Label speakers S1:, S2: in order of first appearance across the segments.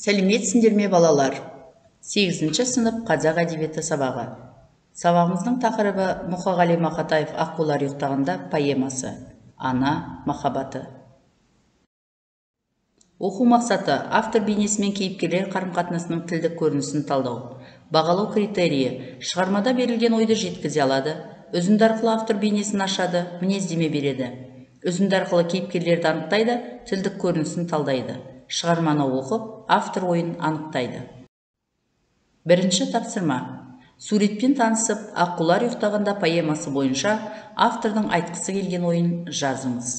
S1: Сәлеметсіңдер ме балалар? 8-ші сынып қазақ әдебиеті сабағы. Сабағымыздың тақырыбы Мұқағали Мақатаев «Аққулар ұйықтағанда» поэмасы. Ана махаббаты. Оқу мақсаты автор бейнесі мен кейіпкерлер қарым-қатынасының тілдік көрінісін талдау. Бағалау критерийі: шығармада берілген ойды жеткізе алады, үзінді арқылы автор бейнесін ашады, мінездеме береді. Үзінді арқылы кейіпкерлерді анықтайды, тілдік көрінісін талдайды. Шығарманы оқып, автор ойын анықтайды. Бірінші тапсырма. Суретпен танысып, «Аққулар ұйықтағанда» поэмасы бойынша автордың айтқысы келген ойын жазыңыз.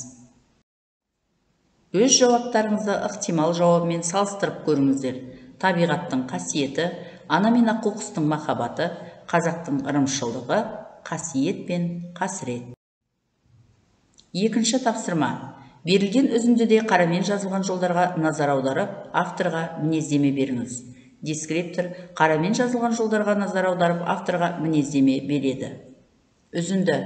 S1: Өз жауаптарыңызды ықтимал жауабымен салыстырып көріңіздер. Табиғаттың қасиеті, ана мен аққу құстың махаббаты, қазақтың ырымшылдығы, қасиет пен қасірет. Екінші тапсырма. Берілген үзіндіде қарамен жазылған жолдарға назар аударып, авторға мінездеме беріңіз. Дескриптор қарамен жазылған жолдарға назар аударып, авторға мінездеме береді. Үзінді: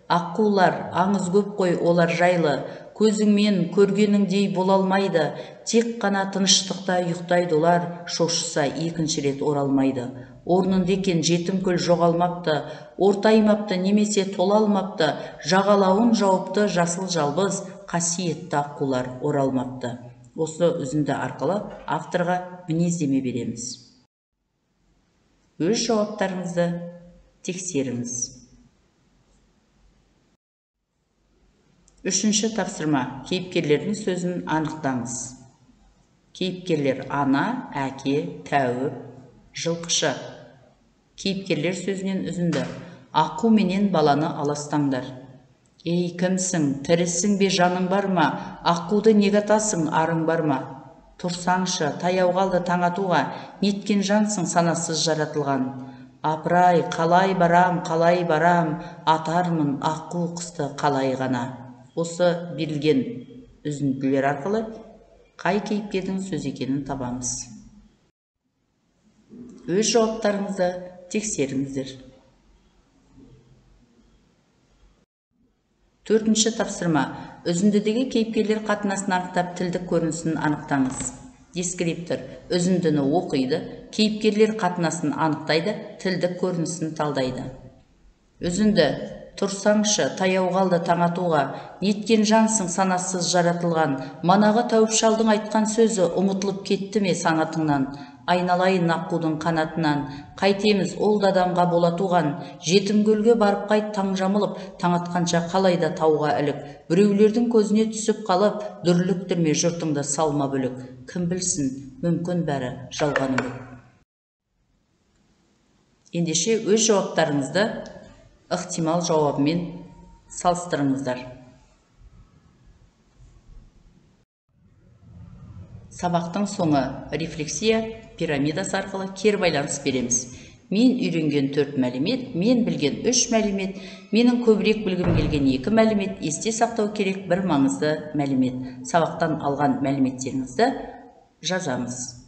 S1: аққулар, аңыз көп қой, олар жайлы, көзіңмен көргеніңдей бола алмайды, тек қана тыныштықта ұйықтайды олар, шошыса екінші рет оралмайды. Орнында екен жетім көл жоғалмапты, ортаймапты немесе тола алмапты, жағалауын жауыпты жасыл жалбыз, қасиетті аққулар оралмапты. Осы үзінді арқылы авторға мінездеме береміз. Өз жауаптарыңызды тексеріңіз. Үшінші тапсырма. Кейіпкерлердің сөзін анықтаңыз. Кейіпкерлер: ана, әке, тәуіп, жылқышы. Кейіпкерлер сөзінен үзінді: аққу менен баланы аластаңдар. Ей, кімсің, тірісің бе, жаның бар ма? Аққуды неге атасың, арың бар ма? Тұрсаңшы, таяу қалды таң атуға, неткен жансың санасыз жаратылған. Апырай, қалай барам, атармын аққу құсты қалай ғана. Осы берілген үзінділер арқылы қай кейіпкердің сөз екенін табамыз. Өз жауаптарыңызды тексеріңіздер. Төртінші тапсырма. Үзіндідегі кейіпкерлер қатынасын анықтап, тілдік көрінісін анықтаңыз. Дескриптор үзіндіні оқиды, кейіпкерлер қатынасын анықтайды, тілдік көрінісін талдайды. Үзінді: тұрсаңшы, таяу қалды таң атуға, неткен жансың санасыз жаратылған. Манағы тәуіп шалдың айтқан сөзі ұмытылып кетті ме санатыңнан? Айналайын аққудың қанатынан, қайтеміз ол да адамға бола туған. Жетім көлге барып қайт таң жамылып, таң атқанша қалайда тауға ілік. Біреулердің көзіне түсіп қалып, дүрліктірме жұртыңды салма бүлік. Кім білсін, мүмкін бәрі жалған үміт. Ендеше өз жауаптарыңызды ықтимал жауабымен салыстырыңыздар. Сабақтың соңы рефлексия пирамидасы арқылы кері байланыс береміз. Мен үйренген 4 мәлімет, мен білген 3 мәлімет, менің көбірек білгім келген 2 мәлімет, есте сақтау керек 1 маңызды мәлімет. Сабақтан алған мәліметтеріңізді жазамыз.